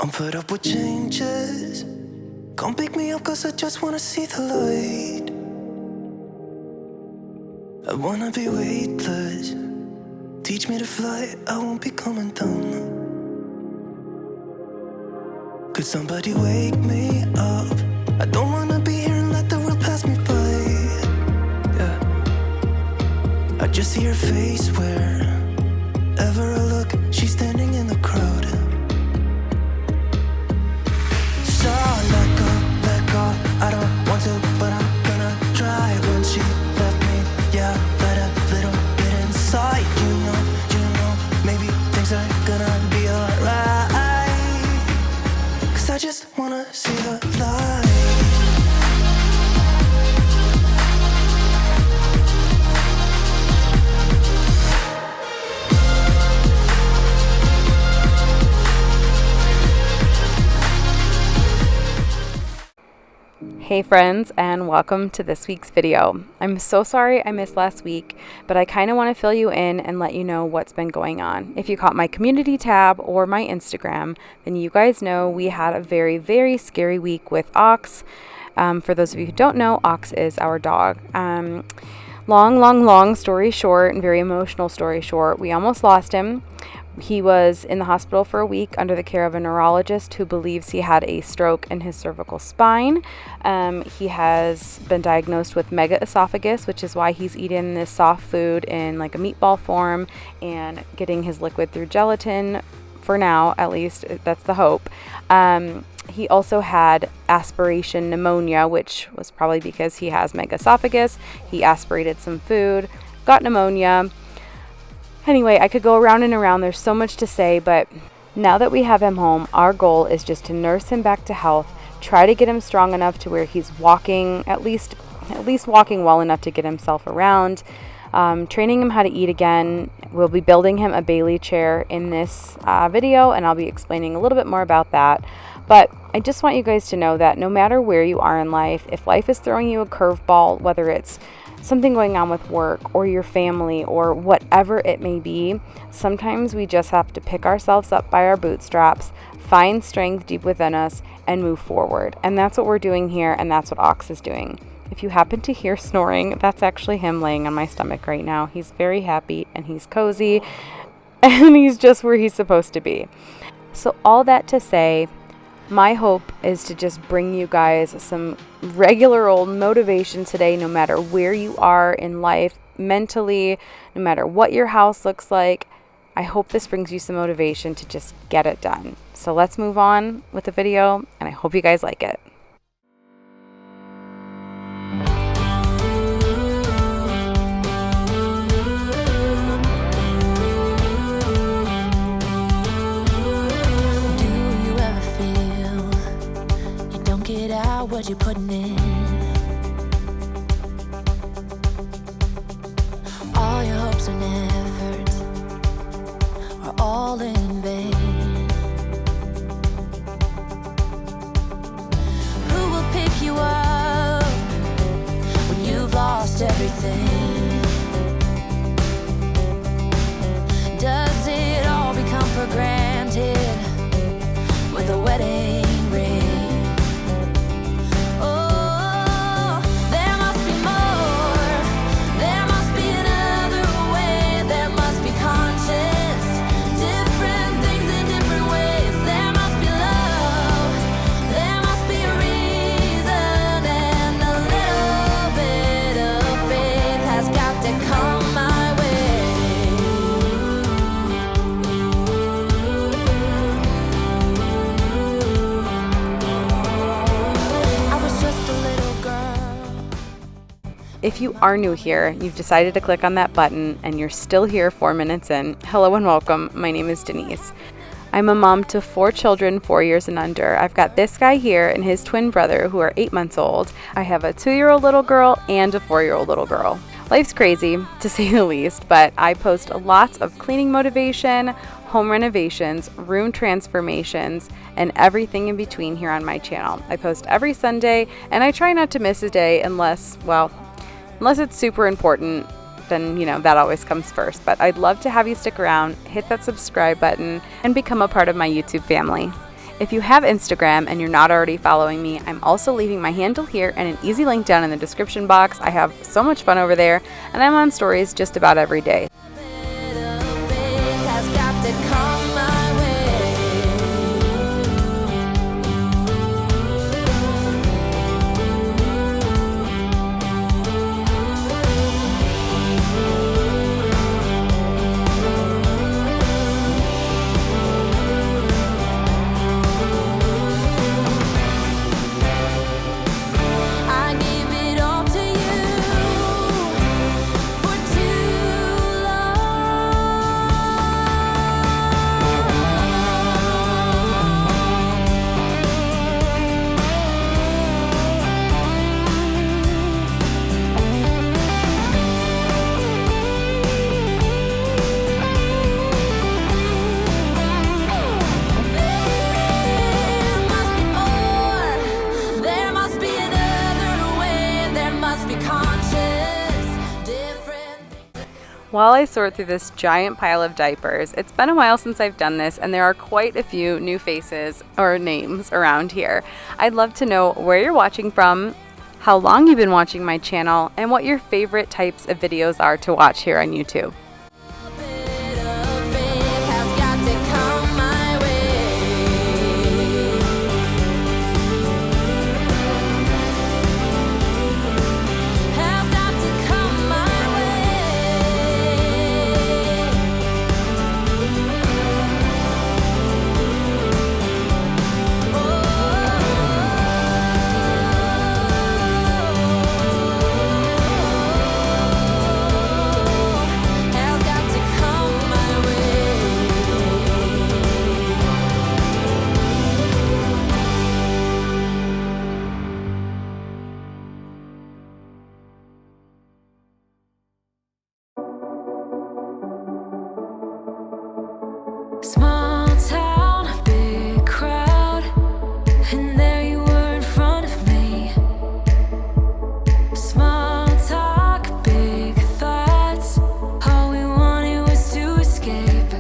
I'm fed up with changes. Come pick me up cause I just wanna see the light. I wanna be weightless. Teach me to fly, I won't be coming down. Could somebody wake me up? I don't wanna be here and let the world pass me by. Yeah, I just see her face wherever I look. She's standing in the crowd. So let go, I don't want to, but I'm gonna try. When she left me, yeah, let a little bit inside. You know, maybe things are gonna be alright. Cause I just wanna see the light. Hey friends, and welcome to this week's video. I'm so sorry I missed last week, but I kind of want to fill you in and let you know what's been going on. If you caught my community tab or my Instagram, then you guys know we had a very, very scary week with Ox. For those of you who don't know, Ox is our dog. Long story short, and very emotional story short, we almost lost him. He was in the hospital for a week under the care of a neurologist who believes he had a stroke in his cervical spine. He has been diagnosed with megaesophagus, which is why he's eating this soft food in like a meatball form and getting his liquid through gelatin. For now, at least, that's the hope. He also had aspiration pneumonia, which was probably because he has megaesophagus. He aspirated some food, got pneumonia. Anyway, I could go around and around. There's so much to say, but now that we have him home, our goal is just to nurse him back to health, try to get him strong enough to where he's walking, at least walking well enough to get himself around, training him how to eat again. We'll be building him a Bailey chair in this video, and I'll be explaining a little bit more about that. But I just want you guys to know that no matter where you are in life, if life is throwing you a curveball, whether it's something going on with work or your family or whatever it may be, sometimes we just have to pick ourselves up by our bootstraps, find strength deep within us, and move forward. And that's what we're doing here, and that's what Ox is doing. If you happen to hear snoring, that's actually him laying on my stomach right now. He's very happy and he's cozy and he's just where he's supposed to be. So all that to say, my hope is to just bring you guys some regular old motivation today, no matter where you are in life, mentally, no matter what your house looks like. I hope this brings you some motivation to just get it done. So let's move on with the video, and I hope you guys like it. What you're putting in, all your hopes and efforts are all in vain. Who will pick you up when you've lost everything? Does it all become for granted with a wedding ring? If you are new here, you've decided to click on that button and you're still here 4 minutes in, hello and welcome. My name is Denise. I'm a mom to 4 children, 4 years and under. I've got this guy here and his twin brother who are 8 months old. I have a 2-year-old little girl and a 4-year-old little girl. Life's crazy, to say the least, but I post lots of cleaning motivation, home renovations, room transformations, and everything in between here on my channel. I post every Sunday, and I try not to miss a day unless it's super important, then, that always comes first. But I'd love to have you stick around, hit that subscribe button, and become a part of my YouTube family. If you have Instagram and you're not already following me, I'm also leaving my handle here and an easy link down in the description box. I have so much fun over there, and I'm on stories just about every day. While I sort through this giant pile of diapers, it's been a while since I've done this, and there are quite a few new faces or names around here. I'd love to know where you're watching from, how long you've been watching my channel, and what your favorite types of videos are to watch here on YouTube. Small town, big crowd, and there you were in front of me. Small talk, big thoughts, all we wanted was to escape.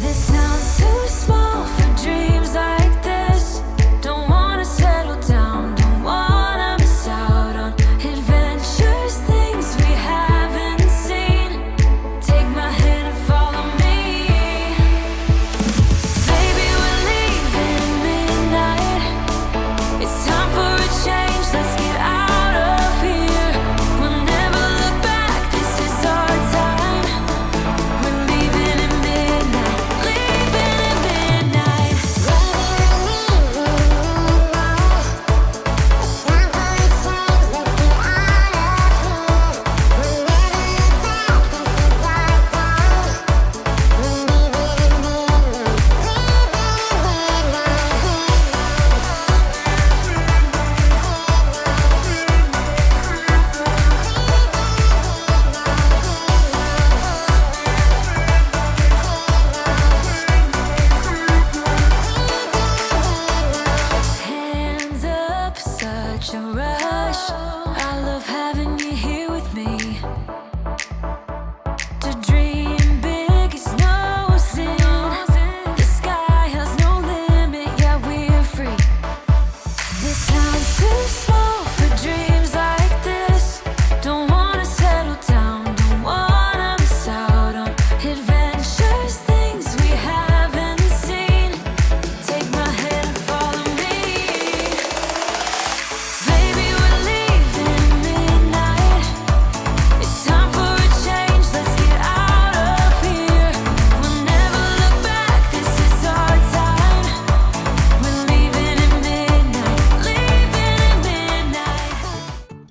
This sounds too small for dreams like this. Don't wanna settle down, don't wanna miss out on adventures, things we haven't seen. Take my hand and follow me.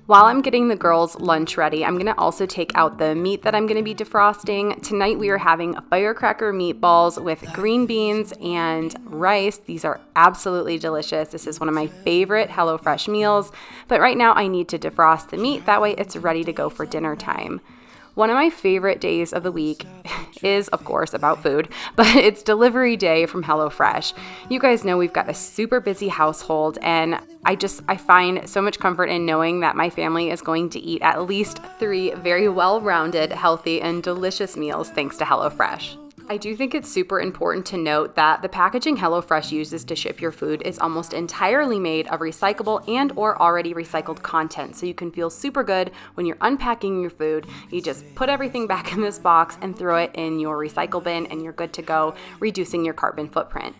While I'm getting the girls' lunch ready, I'm going to also take out the meat that I'm going to be defrosting. Tonight we are having firecracker meatballs with green beans and rice. These are absolutely delicious. This is one of my favorite HelloFresh meals, but right now I need to defrost the meat. That way it's ready to go for dinner time. One of my favorite days of the week is, of course, about food, but it's delivery day from HelloFresh. You guys know we've got a super busy household, and I find so much comfort in knowing that my family is going to eat at least 3 very well-rounded, healthy, and delicious meals thanks to HelloFresh. I do think it's super important to note that the packaging HelloFresh uses to ship your food is almost entirely made of recyclable and or already recycled content. So you can feel super good when you're unpacking your food. You just put everything back in this box and throw it in your recycle bin and you're good to go, reducing your carbon footprint.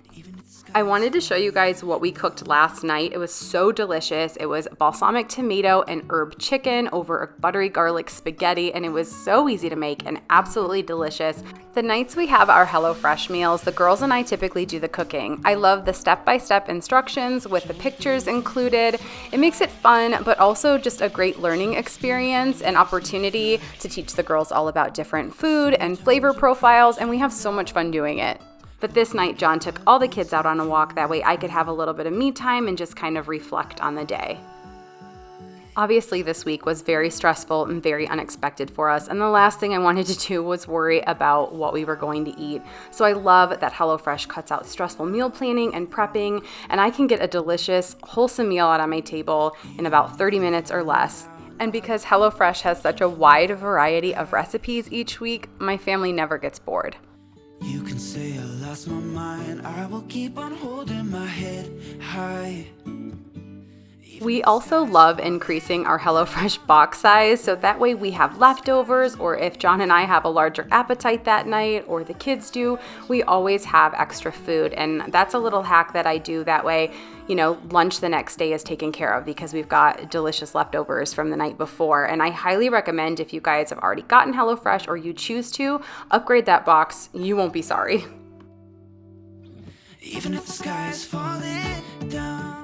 I wanted to show you guys what we cooked last night. It was so delicious. It was balsamic tomato and herb chicken over a buttery garlic spaghetti, and it was so easy to make and absolutely delicious. The nights we have our HelloFresh meals, the girls and I typically do the cooking. I love the step-by-step instructions with the pictures included. It makes it fun, but also just a great learning experience and opportunity to teach the girls all about different food and flavor profiles, and we have so much fun doing it. But this night, John took all the kids out on a walk. That way I could have a little bit of me time and just kind of reflect on the day. Obviously, this week was very stressful and very unexpected for us, and the last thing I wanted to do was worry about what we were going to eat. So I love that HelloFresh cuts out stressful meal planning and prepping, and I can get a delicious, wholesome meal out on my table in about 30 minutes or less. And because HelloFresh has such a wide variety of recipes each week, my family never gets bored. You can say I lost my mind, I will keep on holding my head high. We also love increasing our HelloFresh box size, so that way we have leftovers, or if John and I have a larger appetite that night, or the kids do, we always have extra food. And that's a little hack that I do. That way, lunch the next day is taken care of because we've got delicious leftovers from the night before. And I highly recommend, if you guys have already gotten HelloFresh or you choose to, upgrade that box. You won't be sorry. Even if the sky is falling down.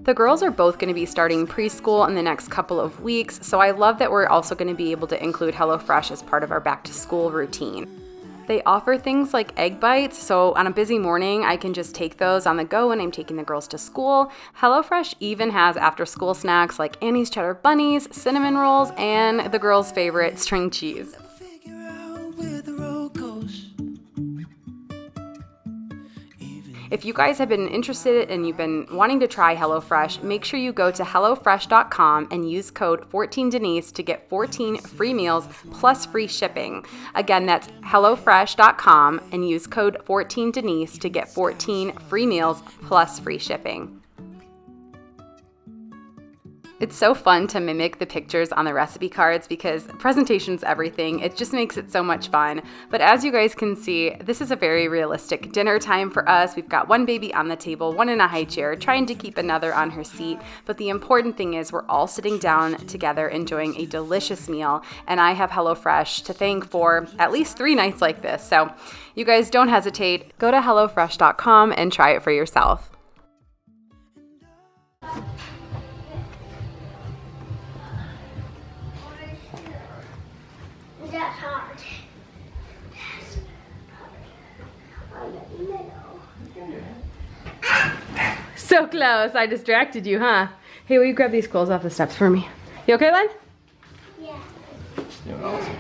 The girls are both going to be starting preschool in the next couple of weeks, so I love that we're also going to be able to include HelloFresh as part of our back to school routine. They offer things like egg bites, so on a busy morning, I can just take those on the go when I'm taking the girls to school. HelloFresh even has after school snacks like Annie's cheddar bunnies, cinnamon rolls, and the girls' favorite, string cheese. Figure out where the road goes. If you guys have been interested and you've been wanting to try HelloFresh, make sure you go to HelloFresh.com and use code 14Denise to get 14 free meals plus free shipping. Again, that's HelloFresh.com and use code 14Denise to get 14 free meals plus free shipping. It's so fun to mimic the pictures on the recipe cards because presentation's everything. It just makes it so much fun. But as you guys can see, this is a very realistic dinner time for us. We've got one baby on the table, one in a high chair, trying to keep another on her seat. But the important thing is we're all sitting down together enjoying a delicious meal. And I have HelloFresh to thank for at least 3 nights like this. So you guys don't hesitate. Go to HelloFresh.com and try it for yourself. That's hard. That's hard. On the middle. So close. I distracted you, huh? Hey, will you grab these clothes off the steps for me? You okay, Len? Yeah. Yeah, awesome.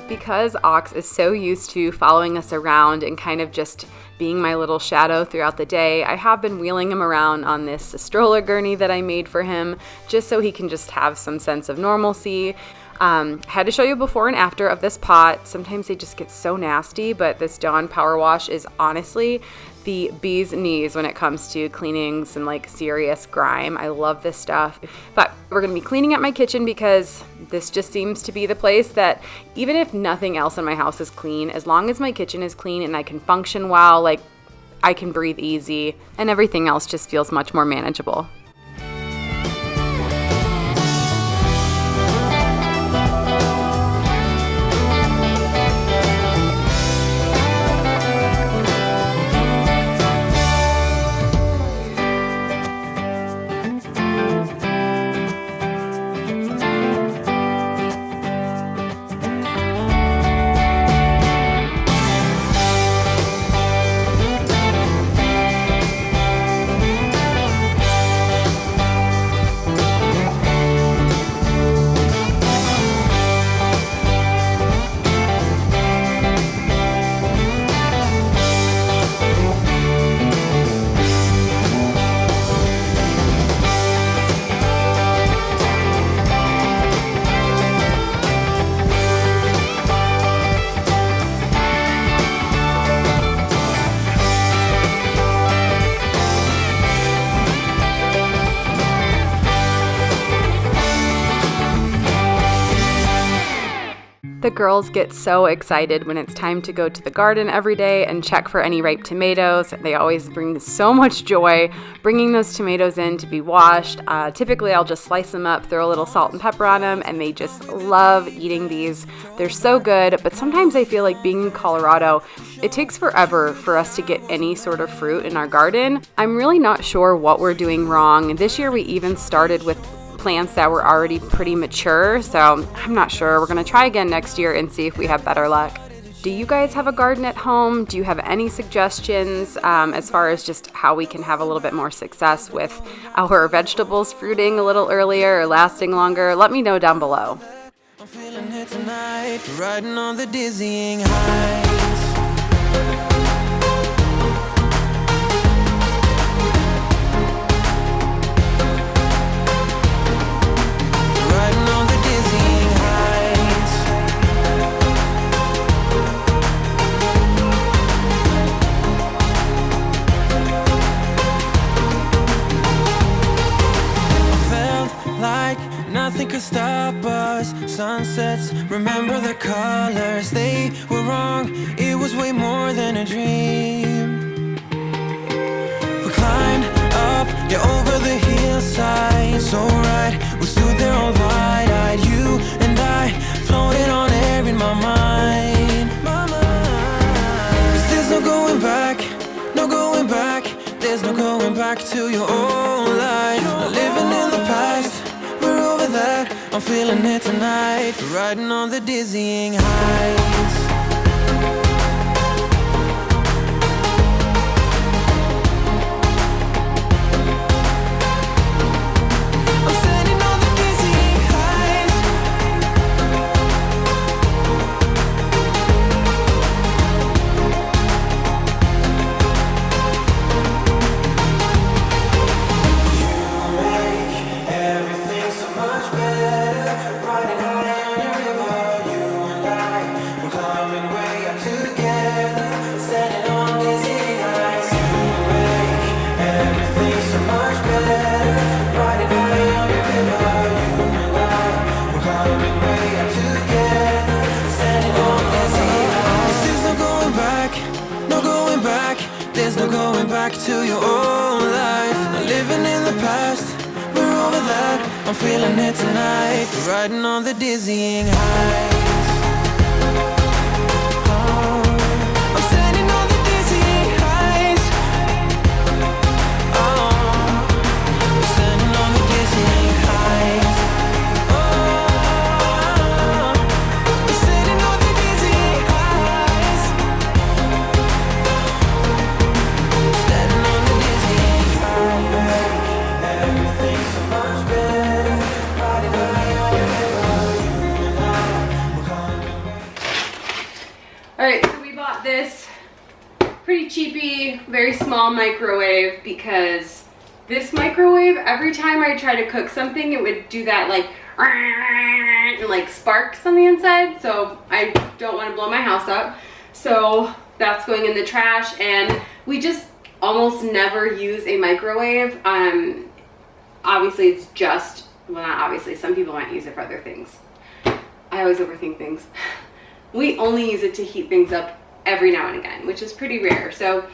Because Ox is so used to following us around and kind of just being my little shadow throughout the day, I have been wheeling him around on this stroller gurney that I made for him just so he can just have some sense of normalcy. Had to show you before and after of this pot. Sometimes they just get so nasty, but this Dawn Power Wash is honestly the bee's knees when it comes to cleaning some like serious grime. I love this stuff. But we're gonna be cleaning up my kitchen because this just seems to be the place that even if nothing else in my house is clean, as long as my kitchen is clean and I can function well, like I can breathe easy and everything else just feels much more manageable. The girls get so excited when it's time to go to the garden every day and check for any ripe tomatoes. They always bring so much joy bringing those tomatoes in to be washed. Typically, I'll just slice them up, throw a little salt and pepper on them, and they just love eating these. They're so good, but sometimes I feel like being in Colorado, it takes forever for us to get any sort of fruit in our garden. I'm really not sure what we're doing wrong. This year, we even started with plants that were already pretty mature, so I'm not sure. We're gonna try again next year and see if we have better luck. Do you guys have a garden at home? Do you have any suggestions as far as just how we can have a little bit more success with our vegetables fruiting a little earlier or lasting longer? Let me know down below. I'm feeling it tonight, riding on the dizzying heights. Nothing could stop us. Sunsets, remember the colors. They were wrong, it was way more than a dream. We climbed up, yeah, over the hillside. So right, we stood there all wide-eyed. You and I, floating on air in my mind. 'Cause there's no going back, no going back. There's no going back to your old life. Not living in the past, that I'm feeling it tonight, riding on the dizzying heights. I'm standing on the dizzying heights. You make everything so much better, riding high on your river. You and I, we're climbing way up together, standing on dizzy heights. You make everything so much better, riding high on your river. You and I, we're climbing way up together, standing on dizzy heights. There's no going back, no going back. There's no going back to your old life. Not living in the past, we're over that. I'm feeling it tonight, riding on the dizzying heights. Oh, I'm standing on the dizzying heights. Oh, I'm standing on the dizzying heights. Oh, I'm standing on the dizzying heights. Standing on the dizzying heights. Everything's so much better, riding high on your river. You and I, we're climbing. Alright, so we bought this pretty cheapy, very small microwave because this microwave, every time I try to cook something, it would do that like and like sparks on the inside, so I don't want to blow my house up. So that's going in the trash, and we just almost never use a microwave. Obviously it's just, well, not obviously, some people might use it for other things. I always overthink things. We only use it to heat things up every now and again, which is pretty rare. So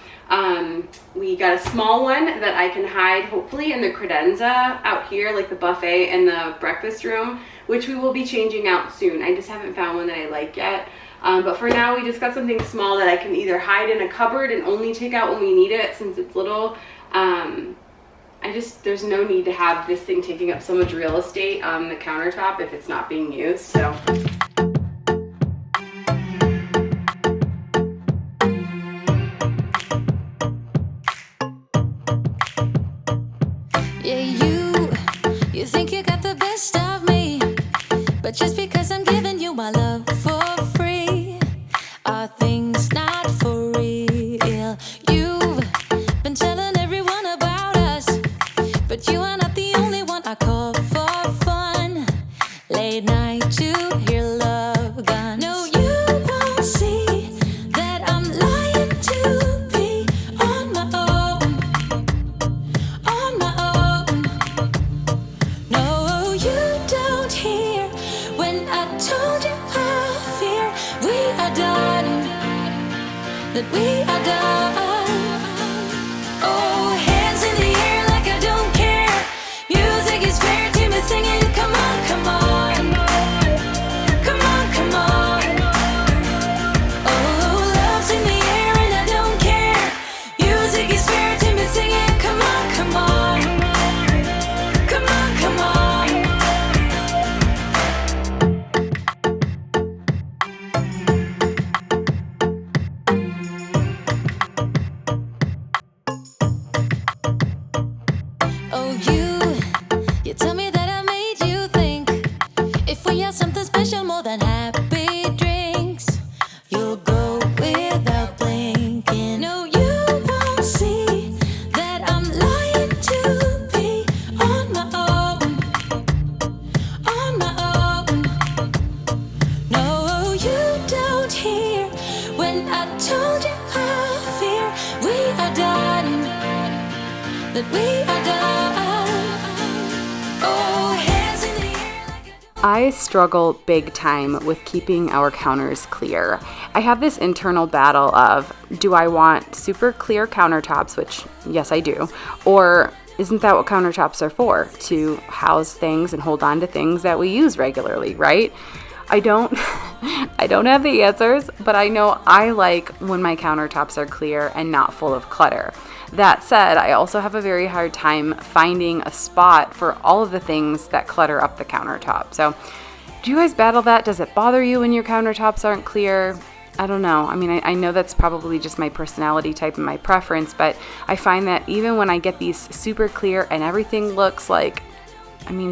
we got a small one that I can hide hopefully in the credenza out here, like the buffet and the breakfast room, which we will be changing out soon. I just haven't found one that I like yet. But for now, we just got something small that I can either hide in a cupboard and only take out when we need it, since it's little. There's no need to have this thing taking up so much real estate on the countertop if it's not being used, so. Yeah, you think you got the best of me, but just because I'm giving you my love for free, are things not for real? You've been telling everyone about us, but you are not the only one I call for fun. Late night to hear love guns. No, you won't see that I'm lying to be on my own, on my own. No, you don't hear when I told you I fear we are done, that we are done. Oh, hands in the air like I don't care. Music is fair to me singing. Come on, come on, come on, come on. Oh, love's in the air and I don't care. Music is fair to me singing. Come on, come on, come on, come on. Oh, you tell me that I made you think if we had something special more than happy drinks, you'll go without blinking. No, you won't see that I'm lying to be on my own, on my own. No, you don't hear when I told you I fear we are done, that we are done. Oh, hands in the air like I don't. I struggle big time with keeping our counters clear. I have this internal battle of, do I want super clear countertops, which yes I do, or isn't that what countertops are for? To house things and hold on to things that we use regularly, right? I don't have the answers, but I know I like when my countertops are clear and not full of clutter. That said, I also have a very hard time finding a spot for all of the things that clutter up the countertop. So, do you guys battle that? Does it bother you when your countertops aren't clear? I don't know. I mean, I know that's probably just my personality type and my preference, but I find that even when I get these super clear and everything looks like,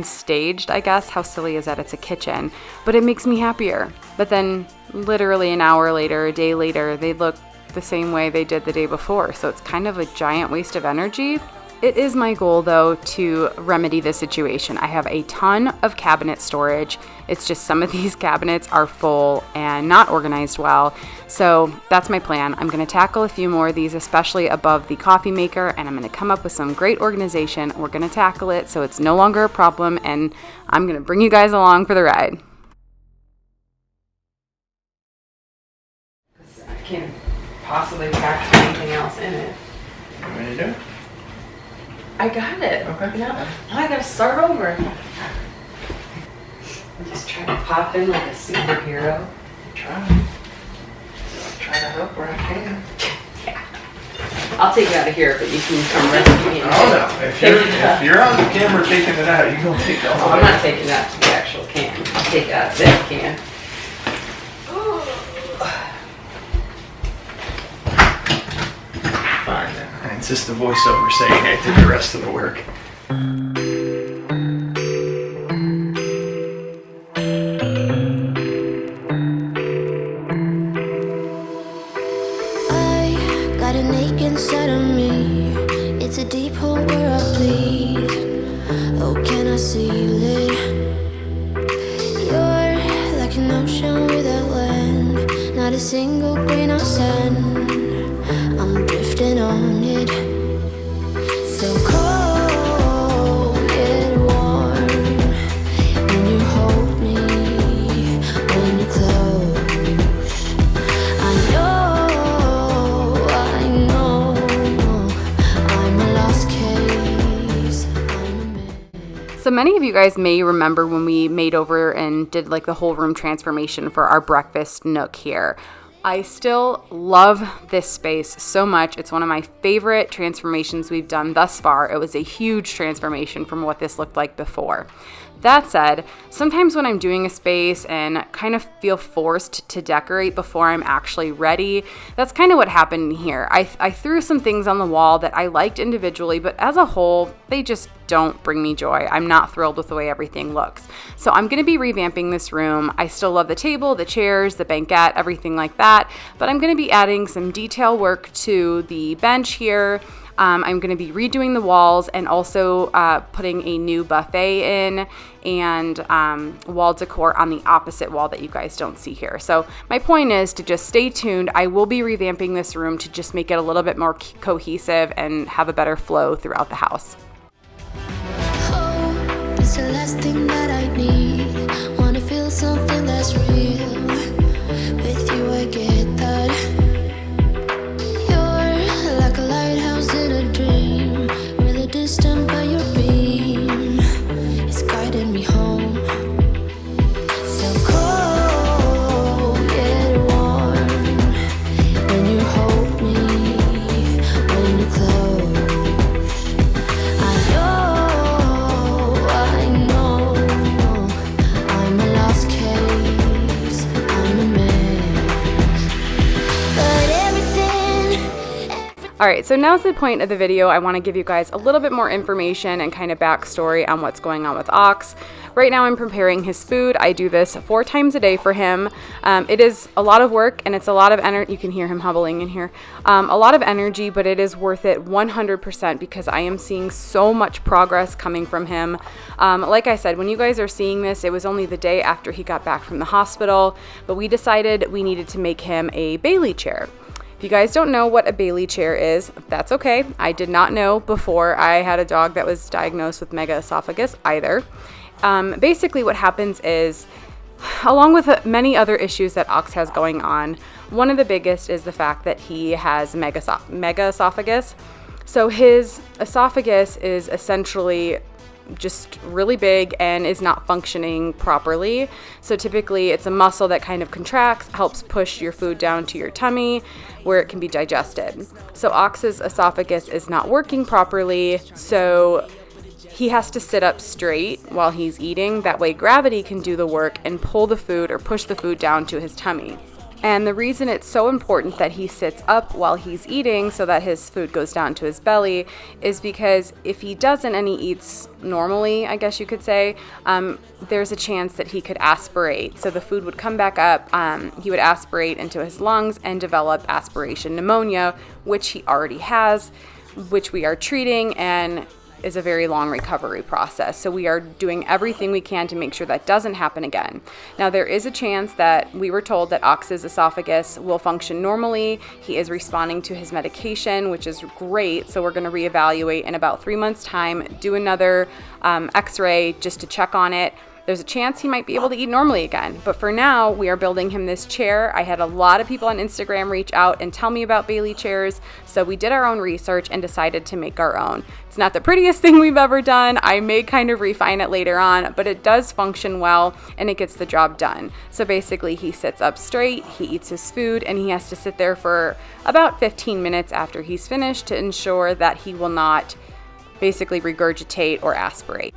staged, I guess. How silly is that? It's a kitchen. But it makes me happier. But then literally an hour later, a day later, they look the same way they did the day before. So it's kind of a giant waste of energy. It is my goal, though, to remedy this situation. I have a ton of cabinet storage. It's just some of these cabinets are full and not organized well. So that's my plan. I'm going to tackle a few more of these, especially above the coffee maker, and I'm going to come up with some great organization. We're going to tackle it so it's no longer a problem, and I'm going to bring you guys along for the ride. I can't possibly pack anything else in it. You ready to do it? I got it. Okay. Now I gotta start over. I'm just trying to pop in like a superhero. Try to help where I can. I'll take it out of here, but you can come rescue me. Oh no, if you're on the camera taking it out, you're gonna take it all I'm the way. not taking it out to the actual can. I'll take it out of this can. Fine then. It's just the voiceover saying I did the rest of the work. I got an ache inside of me. It's a deep hole where I bleed. Oh, can I seal it? not a single grain of sand. I'm drifting on it. So cold yet warm when you hold me, when you close. I know, I'm a lost case. I'm a mess. So many of you guys may remember when we made over and did like the whole room transformation for our breakfast nook here. I still love this space so much. It's one of my favorite transformations we've done thus far. It was a huge transformation from what this looked like before. That said, sometimes when I'm doing a space and kind of feel forced to decorate before I'm actually ready, that's kind of what happened here. I threw some things on the wall that I liked individually, but as a whole, they just don't bring me joy. I'm not thrilled with the way everything looks. So I'm going to be revamping this room. I still love the table, the chairs, the banquette, everything like that, but I'm going to be adding some detail work to the bench here. I'm going to be redoing the walls and also putting a new buffet in and wall decor on the opposite wall that you guys don't see here. So my point is to just stay tuned. I will be revamping this room to just make it a little bit more cohesive and have a better flow throughout the house. Hope is the last thing that I need. Wanna feel something that's real. With you I get that. You're like a lighthouse in a dream. Really distant but your beam is guiding me home. So cold yet warm when you hold me, when you close. I know, I'm a lost case, I'm a mess. But everything All right, so now's the point of the video. I want to give you guys a little bit more information and kind of backstory on what's going on with Ox. Right now I'm preparing his food. I do this 4 times a day for him. It is a lot of work and it's a lot of energy. You can hear him hobbling in here. A lot of energy, but it is worth it 100% because I am seeing so much progress coming from him. Like I said, when you guys are seeing this, it was only the day after he got back from the hospital, but we decided we needed to make him a Bailey chair. If you guys don't know what a Bailey chair is, that's okay. I did not know before I had a dog that was diagnosed with megaesophagus either. Basically what happens is, along with many other issues that Ox has going on, one of the biggest is the fact that he has megaesophagus. So his esophagus is essentially just really big and is not functioning properly. So typically it's a muscle that kind of contracts, helps push your food down to your tummy where it can be digested. So Ox's esophagus is not working properly, so he has to sit up straight while he's eating. That way gravity can do the work and pull the food or push the food down to his tummy. And the reason it's so important that he sits up while he's eating so that his food goes down to his belly is because if he doesn't and he eats normally, I guess you could say, there's a chance that he could aspirate. So the food would come back up, he would aspirate into his lungs and develop aspiration pneumonia, which he already has, which we are treating and is a very long recovery process. So we are doing everything we can to make sure that doesn't happen again. Now there is a chance that we were told that Ox's esophagus will function normally. He is responding to his medication, which is great. So we're going to reevaluate in about 3 months' time, do another x-ray just to check on it. There's a chance he might be able to eat normally again. But for now, we are building him this chair. I had a lot of people on Instagram reach out and tell me about Bailey chairs. So we did our own research and decided to make our own. It's not the prettiest thing we've ever done. I may kind of refine it later on, but it does function well and it gets the job done. So basically he sits up straight, he eats his food, and he has to sit there for about 15 minutes after he's finished to ensure that he will not basically regurgitate or aspirate.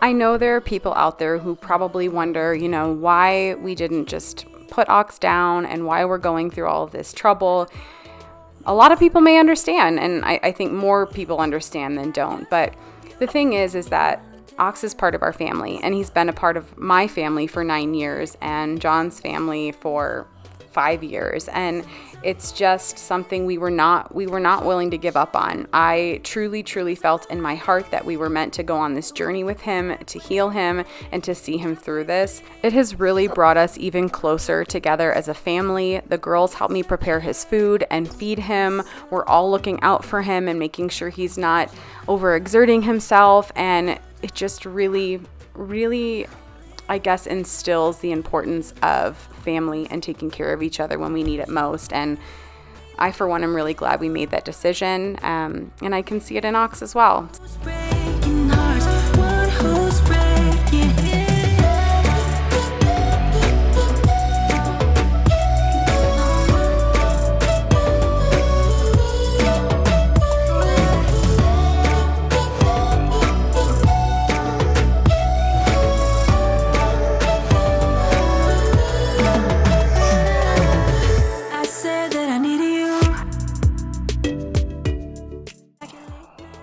I know there are people out there who probably wonder, why we didn't just put Ox down and why we're going through all of this trouble. A lot of people may understand, and I think more people understand than don't. But the thing is that Ox is part of our family, and he's been a part of my family for 9 years and John's family for 5 years, and it's just something we were not willing to give up on. I truly felt in my heart that we were meant to go on this journey with him, to heal him, and to see him through this. It has really brought us even closer together as a family. The girls help me prepare his food and feed him. We're all looking out for him and making sure he's not overexerting himself, and it just really, I guess, instills the importance of family and taking care of each other when we need it most. And I, for one, am really glad we made that decision. And I can see it in Ox as well. Breaking hearts, one who's breaking I said that I needed you.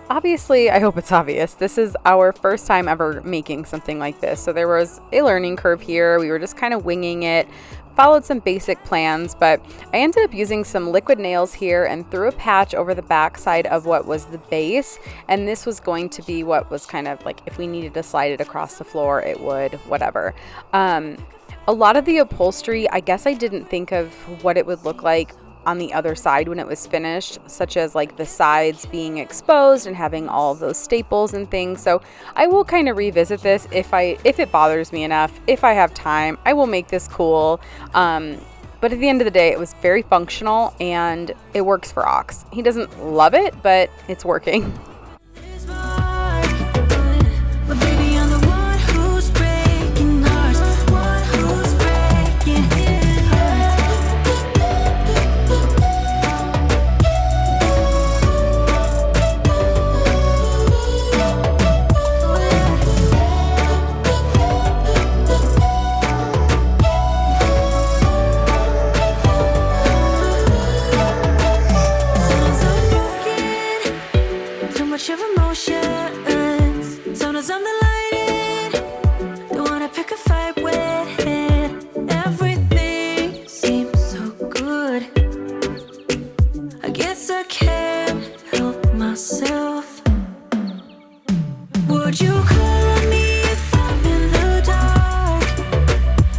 Obviously, I hope it's obvious, this is our first time ever making something like this. So there was a learning curve here. We were just kind of winging it, followed some basic plans, but I ended up using some liquid nails here and threw a patch over the back side of what was the base. And this was going to be what was kind of like, if we needed to slide it across the floor, it would, whatever. A lot of the upholstery, I guess I didn't think of what it would look like on the other side when it was finished, such as like the sides being exposed and having all of those staples and things. So I will kind of revisit this if it bothers me enough. If I have time, I will make this cool. But at the end of the day, it was very functional and it works for Ox. He doesn't love it, but it's working. This mark, but baby, I'm the one who's breaking hearts, one who's breaking hearts. Sometimes I'm broken, too much of emotions. Sometimes I'm the lighting, don't wanna pick a fight with. Everything seems so good. I guess I can't help myself. Would you call on me if I'm in the dark?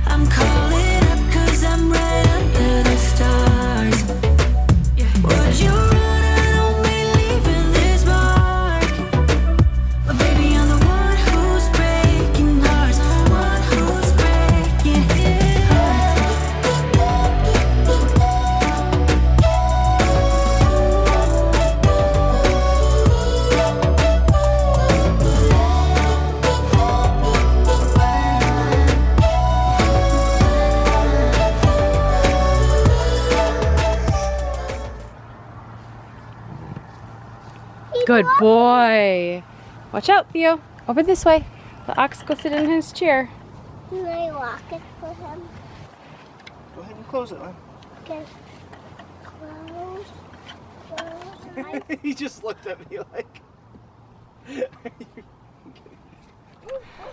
I'm calling up 'cause I'm right under the stars. Would you run on me leaving this mark? But baby, I'm the one who's breaking hearts, one who's breaking hearts. Good boy. Watch out, Theo. Over this way. The Ox go sit in his chair. Can I lock it for him? Go ahead and close it, Lynn. Okay. Close. He just looked at me like.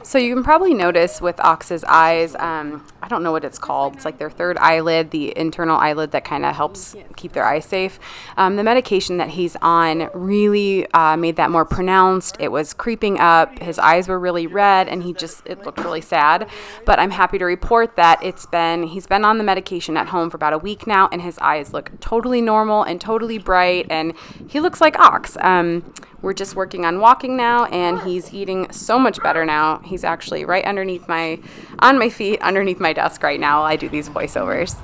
So you can probably notice with Ox's eyes, I don't know what it's called. It's like their third eyelid, the internal eyelid that kind of helps keep their eyes safe. The medication that he's on really made that more pronounced. It was creeping up. His eyes were really red, and it looked really sad. But I'm happy to report that he's been on the medication at home for about a week now, and his eyes look totally normal and totally bright, and he looks like Ox. We're just working on walking now, and he's eating so much better now. He's actually right on my feet, underneath my desk right now while I do these voiceovers.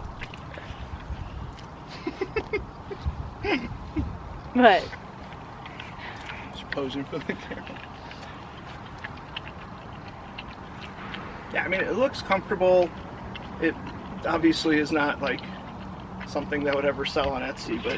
What? Just posing for the camera. Yeah, I mean, it looks comfortable. It obviously is not like something that would ever sell on Etsy, but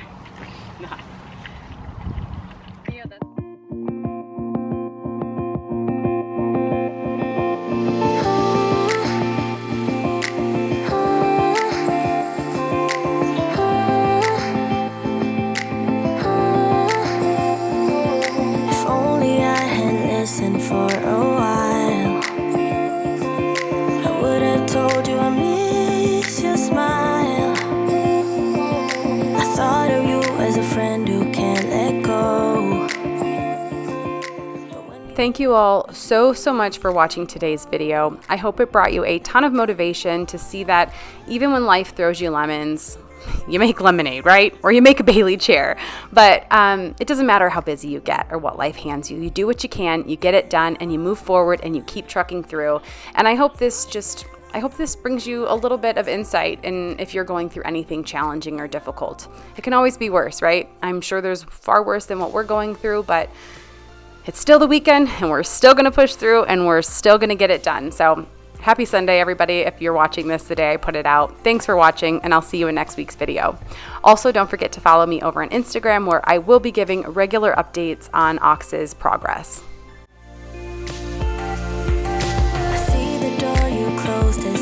If only I had listened for a while. friend who can't let go. Thank you all so much for watching today's video. I hope it brought you a ton of motivation to see that even when life throws you lemons, you make lemonade, right? Or you make a Bailey chair. But it doesn't matter how busy you get or what life hands you. You do what you can, you get it done, and you move forward and you keep trucking through. And I hope this brings you a little bit of insight in if you're going through anything challenging or difficult. It can always be worse, right? I'm sure there's far worse than what we're going through, but it's still the weekend and we're still going to push through and we're still going to get it done. So happy Sunday, everybody. If you're watching this the day I put it out, thanks for watching, and I'll see you in next week's video. Also, don't forget to follow me over on Instagram, where I will be giving regular updates on Ox's progress. I see the door you closed and